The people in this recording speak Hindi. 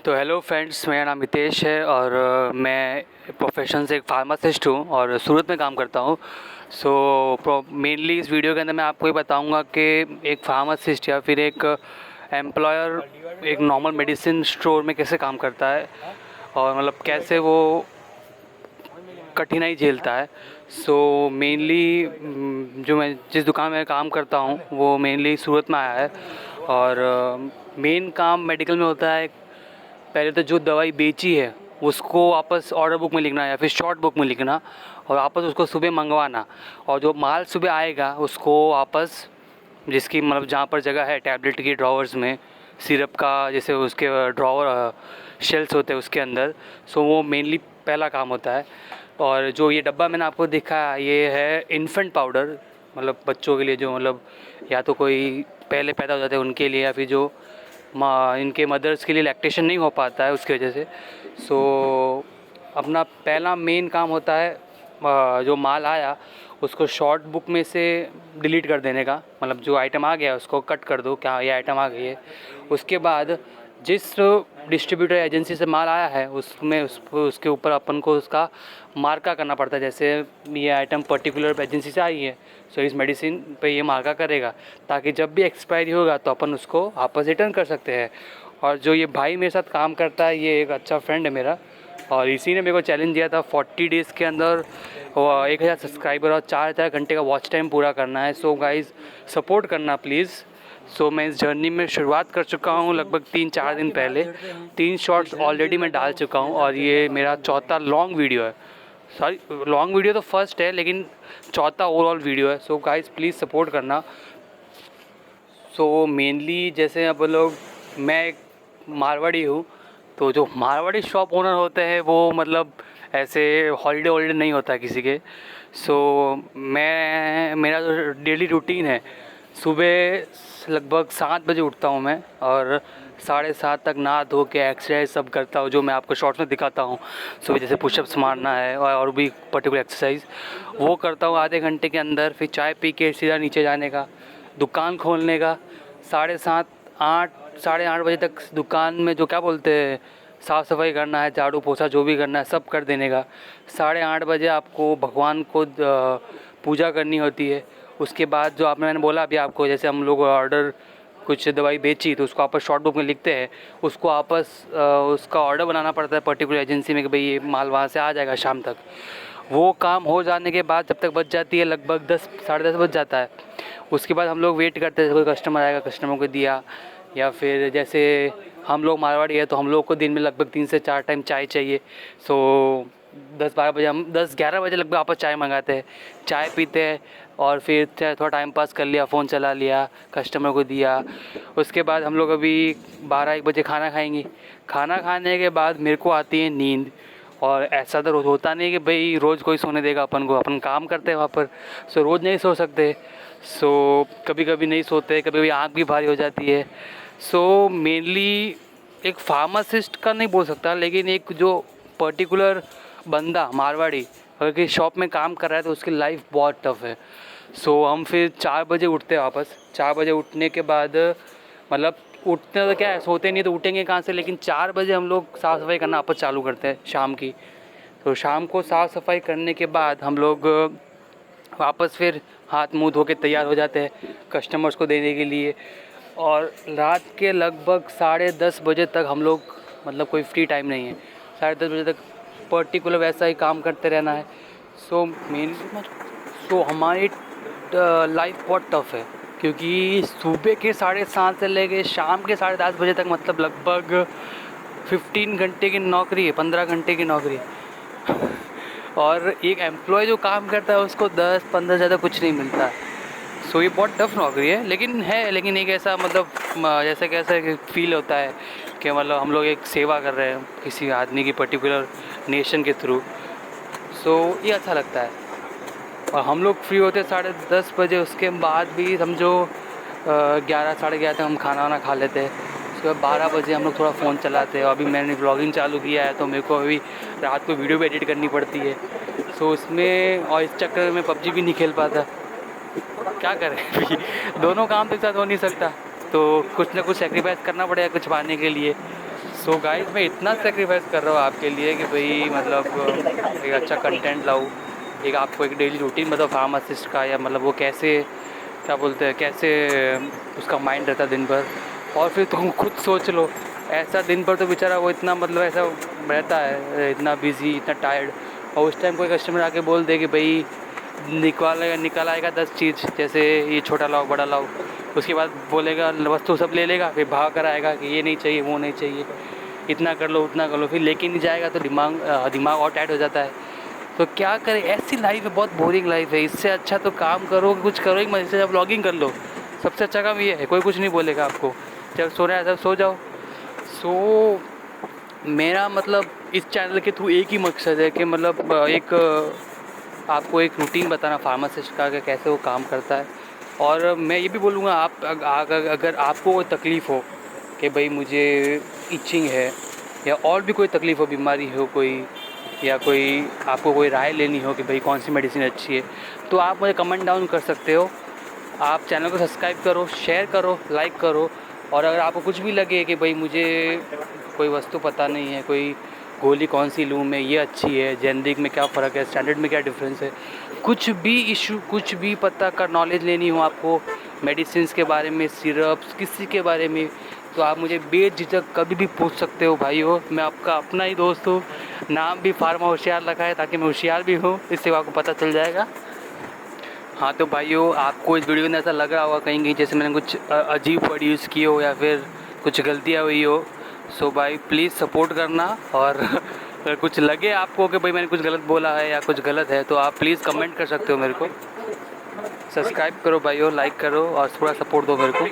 तो हेलो फ्रेंड्स, मेरा नाम हितेश है और मैं प्रोफेशन से एक फार्मासिस्ट हूँ और सूरत में काम करता हूँ। मेनली इस वीडियो के अंदर मैं आपको ये बताऊँगा कि एक फार्मासिस्ट या फिर एक एम्प्लॉयर एक नॉर्मल मेडिसिन स्टोर में कैसे काम करता है और मतलब कैसे वो कठिनाई झेलता है। मेनली जो मैं जिस दुकान में काम करता हूँ वो मेनली सूरत में आया है और मेन काम मेडिकल में होता है। पहले तो जो दवाई बेची है उसको वापस ऑर्डर बुक में लिखना या फिर शॉर्ट बुक में लिखना और वापस उसको सुबह मंगवाना, और जो माल सुबह आएगा उसको वापस जिसकी मतलब जहाँ पर जगह है टैबलेट की ड्रॉवर्स में, सिरप का जैसे उसके ड्रॉवर शेल्स होते हैं उसके अंदर। वो मेनली पहला काम होता है। और जो ये डब्बा मैंने आपको दिखा ये है इन्फेंट पाउडर, मतलब बच्चों के लिए, जो मतलब या तो कोई पहले पैदा हो जाते हैं उनके लिए या फिर जो इनके मदर्स के लिए लैक्टेशन नहीं हो पाता है उसकी वजह से। अपना पहला मेन काम होता है जो माल आया उसको शॉर्ट बुक में से डिलीट कर देने का, मतलब जो आइटम आ गया उसको कट कर दो, क्या ये आइटम आ गई है। उसके बाद जिस डिस्ट्रीब्यूटर एजेंसी से माल आया है उसमें उसके ऊपर अपन को उसका मार्का करना पड़ता है। जैसे ये आइटम पर्टिकुलर एजेंसी से आई है सो इस मेडिसिन पे ये मार्का करेगा, ताकि जब भी एक्सपायरी होगा तो अपन उसको वापस रिटर्न कर सकते हैं। और जो ये भाई मेरे साथ काम करता है ये एक अच्छा फ्रेंड है मेरा, और इसी ने मेरे को चैलेंज दिया था 40 डेज़ के अंदर 1000 सब्सक्राइबर और 4000 घंटे का वॉच टाइम पूरा करना है। सो गाइज़ सपोर्ट करना प्लीज़। मैं इस जर्नी में शुरुआत कर चुका हूँ लगभग 3-4 दिन पहले। 3 शॉर्ट्स ऑलरेडी मैं डाल चुका हूँ और ये मेरा चौथा लॉन्ग वीडियो है। सॉरी, लॉन्ग वीडियो तो फर्स्ट है लेकिन चौथा ओवरऑल वीडियो है। गाइज़ प्लीज़ सपोर्ट करना। मेनली जैसे अब लोग, मैं एक मारवाड़ी हूँ, तो जो मारवाड़ी शॉप ओनर होते हैं वो मतलब ऐसे हॉलीडे नहीं होता है किसी के। मेरा जो डेली रूटीन है, सुबह लगभग 7 बजे उठता हूँ मैं और 7:30 तक नहा धो के एक्सरसाइज सब करता हूँ जो मैं आपको शॉर्ट्स में दिखाता हूँ। सुबह जैसे पुशअप्स मारना है और भी पर्टिकुलर एक्सरसाइज वो करता हूँ आधे घंटे के अंदर। फिर चाय पी के सीधा नीचे जाने का, दुकान खोलने का। 7:30-8 बजे तक दुकान में जो क्या बोलते हैं साफ़ सफाई करना है, झाड़ू पोछा जो भी करना है सब कर देने का। 8:30 बजे आपको भगवान को पूजा करनी होती है। उसके बाद जो मैंने बोला अभी आपको, जैसे हम लोग ऑर्डर कुछ दवाई बेची तो उसको आपस शॉर्ट बुक में लिखते हैं, उसको आपस उसका ऑर्डर बनाना पड़ता है पर्टिकुलर एजेंसी में कि भाई ये माल वहाँ से आ जाएगा शाम तक। वो काम हो जाने के बाद जब तक बच जाती है लगभग 10 10:30 बज जाता है। उसके बाद हम लोग वेट करते हैं, कोई कस्टमर आएगा, कस्टमर को दिया, या फिर जैसे हम लोग मारवाड़ी है तो हम लोग को दिन में लगभग 3 से 4 टाइम चाय चाहिए। 10-12 बजे हम 10-11 बजे लगभग आपस चाय मंगाते हैं, चाय पीते हैं और फिर थोड़ा टाइम पास कर लिया, फ़ोन चला लिया, कस्टमर को दिया। उसके बाद हम लोग अभी 12-1 बजे खाना खाएंगे। खाना खाने के बाद मेरे को आती है नींद, और ऐसा तो रोज़ होता नहीं कि भाई रोज़ कोई सोने देगा अपन को, अपन काम करते हैं वहाँ पर। रोज़ नहीं सो सकते। कभी कभी नहीं सोते, कभी कभी आँख भी भारी हो जाती है। मेनली एक फार्मासिस्ट का नहीं बोल सकता, लेकिन एक जो पर्टिकुलर बंदा मारवाड़ी अगर कि शॉप में काम कर रहा है तो उसकी लाइफ बहुत टफ है। हम फिर 4 बजे उठते हैं वापस। 4 बजे उठने के बाद मतलब उठते तो क्या है, सोते नहीं तो उठेंगे कहाँ से, लेकिन 4 बजे हम लोग साफ़ सफाई करना वापस चालू करते हैं शाम की। शाम को साफ़ सफाई करने के बाद हम लोग वापस फिर हाथ मुँह धो के तैयार हो जाते हैं कस्टमर्स को देने के लिए। और रात के लगभग 10:30 बजे तक हम लोग, मतलब कोई फ्री टाइम नहीं है, 10:30 बजे तक पर्टिकुलर वैसा ही काम करते रहना है। हमारी लाइफ बहुत टफ है, क्योंकि सुबह के 7:30 से लेके शाम के 10:30 बजे तक मतलब लगभग 15 घंटे की नौकरी है, 15 घंटे की नौकरी है। और एक एम्प्लॉय जो काम करता है उसको 10-15 ज़्यादा कुछ नहीं मिलता। ये बहुत टफ नौकरी है, लेकिन एक ऐसा मतलब जैसे कैसे फील होता है कि मतलब हम लोग एक सेवा कर रहे हैं किसी आदमी की पर्टिकुलर नेशन के थ्रू। ये अच्छा लगता है। और हम लोग फ्री होते 10:30 बजे। उसके बाद भी समझो 11-11:30 तक हम खाना वाना खा लेते हैं। उसके बाद 12 बजे हम लोग थोड़ा फ़ोन चलाते हैं। अभी मैंने व्लॉगिंग चालू किया है तो मेरे को अभी रात को वीडियो भी एडिट करनी पड़ती है। उसमें और इस चक्कर में PUBG भी नहीं खेल पाता। क्या करें दोनों काम तो एक साथ हो नहीं सकता, तो कुछ ना कुछ सेक्रीफाइस करना पड़ेगा कुछ पाने के लिए। सो गाइस मैं इतना सेक्रीफाइस कर रहा हूँ आपके लिए कि भाई मतलब एक अच्छा कंटेंट लाऊँ, एक आपको एक डेली रूटीन बताओ फार्मासिस्ट का, या मतलब वो कैसे क्या बोलते हैं, कैसे उसका माइंड रहता है दिन भर। और फिर तुम खुद सोच लो, ऐसा दिन भर तो बेचारा वो इतना मतलब ऐसा रहता है, इतना बिजी, इतना टायर्ड, और उस टाइम कोई कस्टमर आके बोल दे कि भाई निकल आएगा 10 चीज़, जैसे ये छोटा लाओ बड़ा लाओ, उसके बाद बोलेगा वस्तु सब ले लेगा, फिर भाग कर आएगा कि ये नहीं चाहिए वो नहीं चाहिए, इतना कर लो उतना कर लो, फिर लेके नहीं जाएगा तो दिमाग और टाइट हो जाता है। तो क्या करें, ऐसी लाइफ है, बहुत बोरिंग लाइफ है। इससे अच्छा तो काम करो, कुछ करो ही मत, इससे जब व्लॉगिंग कर लो, सबसे अच्छा काम ये है, कोई कुछ नहीं बोलेगा आपको, जब सोना है तब सो जाओ। सो मेरा मतलब इस चैनल के थ्रू एक ही मकसद है कि मतलब एक आपको एक रूटीन बताना फार्मासिस्ट का कि कैसे वो काम करता है। और मैं ये भी बोलूँगा, आप अगर आपको कोई तकलीफ़ हो कि भाई मुझे इचिंग है, या और भी कोई तकलीफ़ हो, बीमारी हो कोई, या कोई आपको कोई राय लेनी हो कि भाई कौन सी मेडिसिन अच्छी है, तो आप मुझे कमेंट डाउन कर सकते हो। आप चैनल को सब्सक्राइब करो, शेयर करो, लाइक करो। और अगर आपको कुछ भी लगे कि भाई मुझे कोई वस्तु पता नहीं है, कोई गोली कौन सी लूँ मैं, ये अच्छी है, जेनरिक में क्या फ़र्क है, स्टैंडर्ड में क्या डिफरेंस है, कुछ भी इशू, कुछ भी पता का नॉलेज लेनी हो आपको मेडिसिन्स के बारे में, सिरप्स किसी के बारे में, तो आप मुझे बेझिझक कभी भी पूछ सकते हो भाई हो। मैं आपका अपना ही दोस्त हूँ, नाम भी फार्मा होशियार रखा है ताकि मैं होशियार भी हूँ, इससे आपको पता चल जाएगा। हाँ तो भाइयों, आपको इस वीडियो में ऐसा लग रहा होगा कहीं कहीं जैसे मैंने कुछ अजीब वर्ड यूज़ किए हो या फिर कुछ गलतियाँ हुई हो, सो भाई प्लीज़ सपोर्ट करना। और अगर कुछ लगे आपको कि भाई मैंने कुछ गलत बोला है या कुछ गलत है, तो आप प्लीज़ कमेंट कर सकते हो मेरे को। सब्सक्राइब करो भाइयों, लाइक करो और थोड़ा सपोर्ट दो मेरे को।